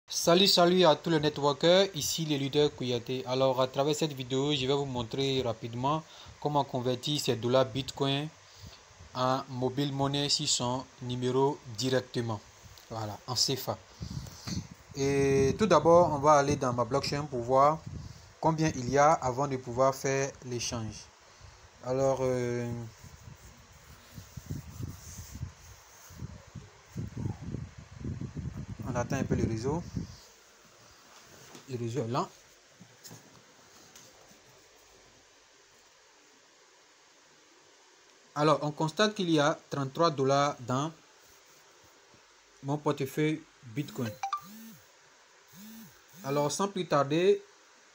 Salut à tous les networkers, ici le leader Kouyaté. Alors à travers cette vidéo, je vais vous montrer rapidement comment convertir ces dollars Bitcoin en mobile money sur son numéro directement. Voilà, en CFA. Et tout d'abord, on va aller dans ma blockchain pour voir combien il y a avant de pouvoir faire l'échange. Alors, on attend un peu le réseau. Le réseau est lent. Alors, on constate qu'il y a 33 dollars dans mon portefeuille Bitcoin. Alors, sans plus tarder,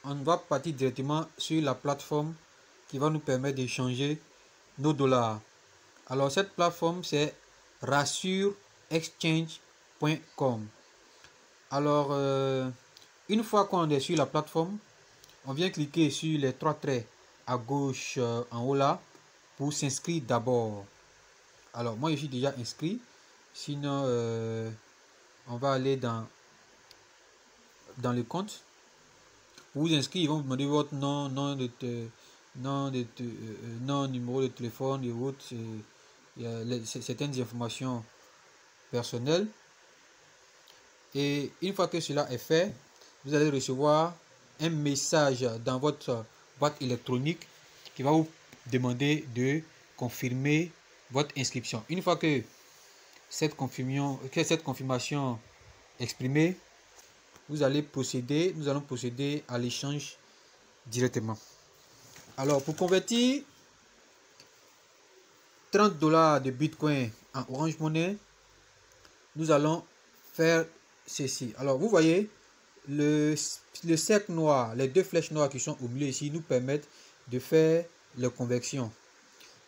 on va partir directement sur la plateforme qui va nous permettre d'échanger nos dollars. Alors, cette plateforme, c'est rassureexchange.com. Alors, une fois qu'on est sur la plateforme, on vient cliquer sur les trois traits à gauche en haut là pour s'inscrire d'abord. Alors, moi, je suis déjà inscrit. Sinon, on va aller dans le compte. Pour vous inscrire, ils vont vous demander votre nom, nom, numéro de téléphone et autres, certaines informations personnelles. Et une fois que cela est fait, vous allez recevoir un message dans votre boîte électronique qui va vous demander de confirmer votre inscription. Une fois que cette confirmation est exprimée, nous allons procéder à l'échange directement. Alors, pour convertir 30 dollars de Bitcoin en Orange Money, nous allons faire ceci. Alors, vous voyez, le cercle noir, les deux flèches noires qui sont au milieu ici, nous permettent de faire les conversions.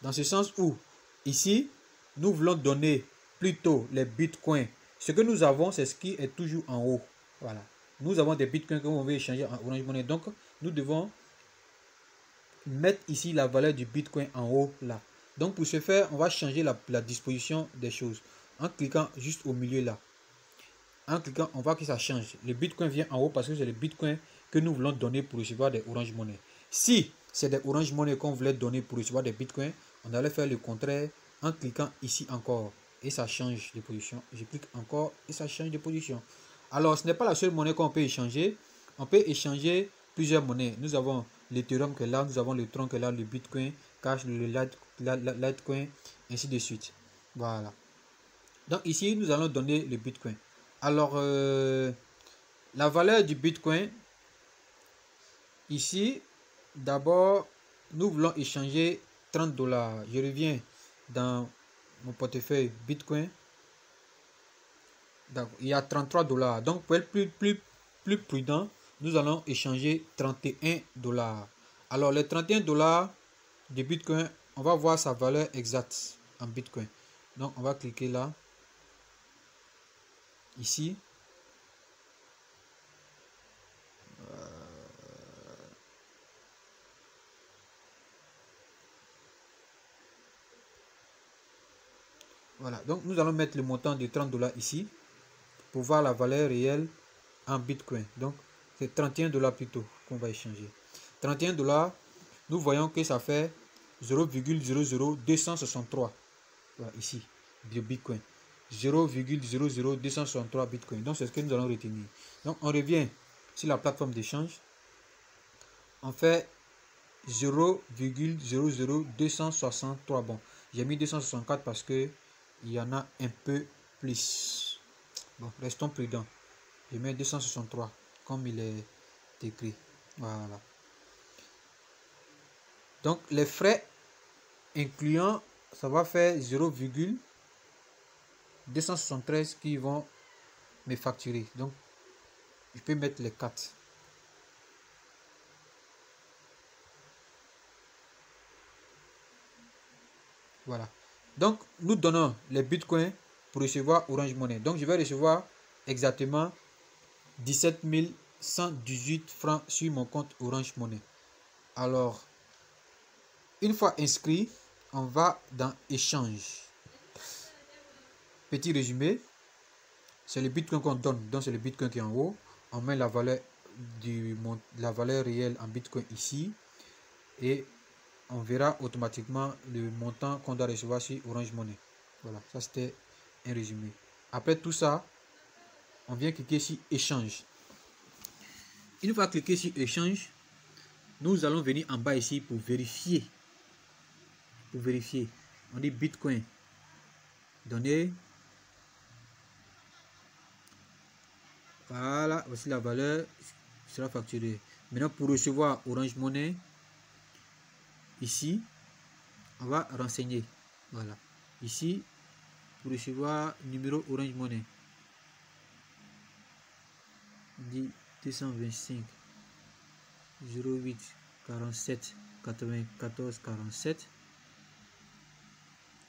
Dans ce sens où, ici, nous voulons donner plutôt les Bitcoins. Ce que nous avons, c'est ce qui est toujours en haut. Voilà. Nous avons des Bitcoins que l'on veut échanger en Orange Money. Donc, nous devons mettre ici la valeur du Bitcoin en haut là. Donc pour ce faire, on va changer la disposition des choses en cliquant juste au milieu là. En cliquant, on voit que ça change. Le Bitcoin vient en haut parce que c'est le Bitcoin que nous voulons donner pour recevoir des Orange Money. Si c'est des Orange Money qu'on voulait donner pour recevoir des Bitcoins, on allait faire le contraire en cliquant ici encore et ça change de position. Je clique encore et ça change de position. Alors ce n'est pas la seule monnaie qu'on peut échanger. On peut échanger plusieurs monnaies. Nous avons l'Ethereum qui est là, nous avons le Tron qui est là, le Bitcoin, Cash, le Litecoin, ainsi de suite. Voilà. Donc ici, nous allons donner le Bitcoin. Alors, la valeur du Bitcoin, ici, d'abord, nous voulons échanger 30 dollars. Je reviens dans mon portefeuille Bitcoin. Il y a 33 dollars. Donc, pour être plus prudent, nous allons échanger 31 dollars. Alors, les 31 dollars de Bitcoin, on va voir sa valeur exacte en Bitcoin. Donc, on va cliquer là. Ici. Voilà. Donc, nous allons mettre le montant de 30 dollars ici pour voir la valeur réelle en Bitcoin. Donc, c'est 31 dollars plutôt qu'on va échanger. 31 dollars, nous voyons que ça fait 0,00263. Voilà, ici, de Bitcoin. 0,00263 Bitcoin. Donc, c'est ce que nous allons retenir. Donc, on revient sur la plateforme d'échange. On fait 0,00263. Bon, j'ai mis 264 parce que il y en a un peu plus. Bon, restons prudents. Je mets 263 comme il est écrit. Voilà. Donc, les frais incluant, ça va faire 0,273 qui vont me facturer. Donc, je peux mettre les 4. Voilà. Donc, nous donnons les bitcoins pour recevoir Orange Money. Donc, je vais recevoir exactement 17 118 francs sur mon compte Orange Money. Alors, une fois inscrit, on va dans échange. Petit résumé. c'est le bitcoin qu'on donne, donc c'est le bitcoin qui est en haut. On met la valeur réelle en bitcoin ici et on verra automatiquement le montant qu'on doit recevoir sur Orange Money. Voilà, ça c'était un résumé. Après tout ça, on vient cliquer sur échange. Une fois cliqué sur échange, nous allons venir en bas ici pour vérifier. On dit bitcoin donné. Voilà, voici la valeur sera facturée. Maintenant, pour recevoir Orange Money, ici, on va renseigner. Voilà, ici, pour recevoir numéro Orange Money, on dit 225 08 47 94 47.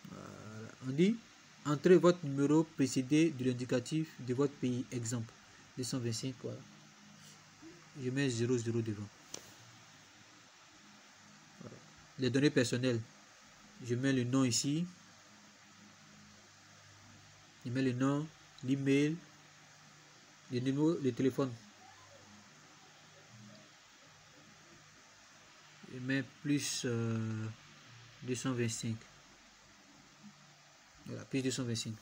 Voilà. On dit entrez votre numéro précédé de l'indicatif de votre pays. Exemple 225. Voilà. Je mets 00 devant. Voilà. Les données personnelles. Je mets le nom ici. Je mets le nom, l'email, le numéro de téléphone. Je mets plus 225. Voilà, plus 225.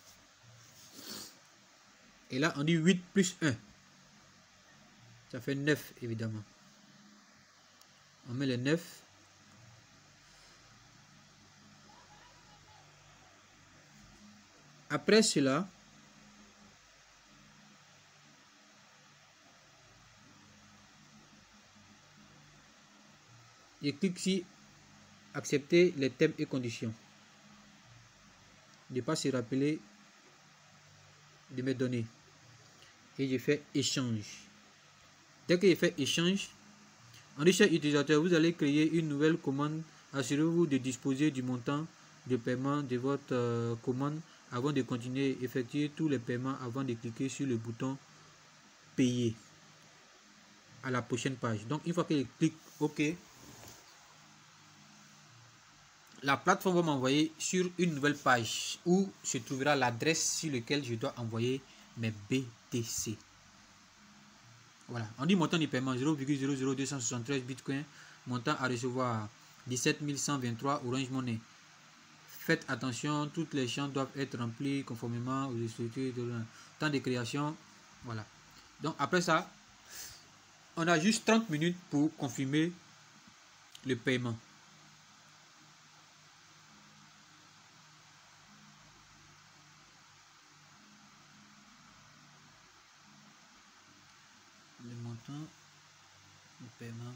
Et là, on dit 8 plus 1. Ça fait 9, évidemment. On met le 9. Après cela, je clique sur accepter les thèmes et conditions. Ne pas se rappeler de mes données. Et je fais échange. Dès que je fais échange, on dit cher utilisateur, vous allez créer une nouvelle commande. Assurez-vous de disposer du montant de paiement de votre commande avant de continuer. Effectuer tous les paiements avant de cliquer sur le bouton payer à la prochaine page. Donc une fois que je clique OK, la plateforme va m'envoyer sur une nouvelle page où se trouvera l'adresse sur laquelle je dois envoyer mes BTC. Voilà, on dit montant de paiement 0,00273 bitcoin, montant à recevoir 17 123 Orange Money. Faites attention, toutes les champs doivent être remplis conformément aux structures de temps de création. Voilà. Donc après ça, on a juste 30 minutes pour confirmer le paiement. Le montant, le paiement.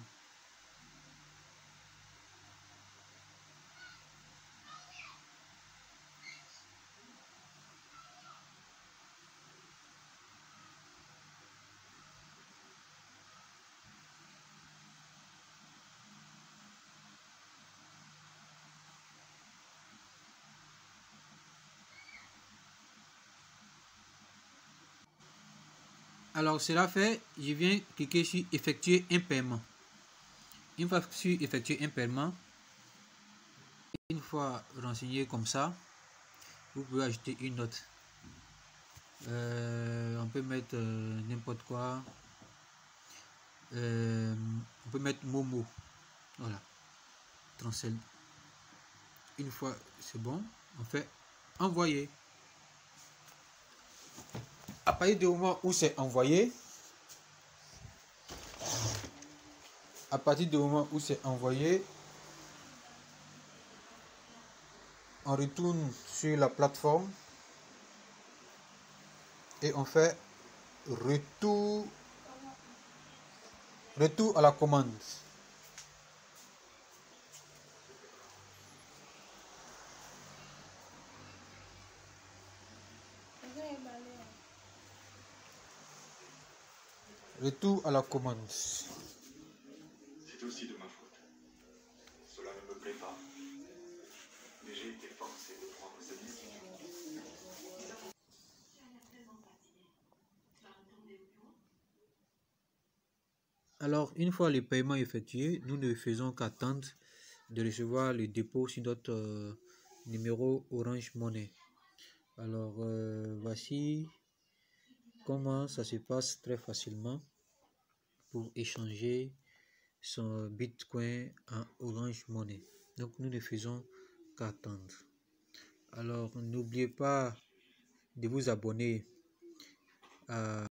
Alors cela fait, je viens cliquer sur effectuer un paiement. Une fois sur effectuer un paiement, une fois renseigné comme ça, vous pouvez ajouter une note. On peut mettre n'importe quoi. On peut mettre Momo. Voilà. Transfert. Une fois c'est bon, on fait envoyer. À partir du moment où c'est envoyé, on retourne sur la plateforme et on fait retour à la commande. Retour à la commande. C'est aussi de ma faute. Cela ne me plaît pas. Mais j'ai été forcé de prendre cette décision. Alors, une fois le paiement effectué, nous ne faisons qu'attendre de recevoir le dépôt sur notre numéro Orange Money. Alors, voici comment ça se passe très facilement pour échanger son Bitcoin en Orange Money. Donc nous ne faisons qu'attendre. Alors n'oubliez pas de vous abonner à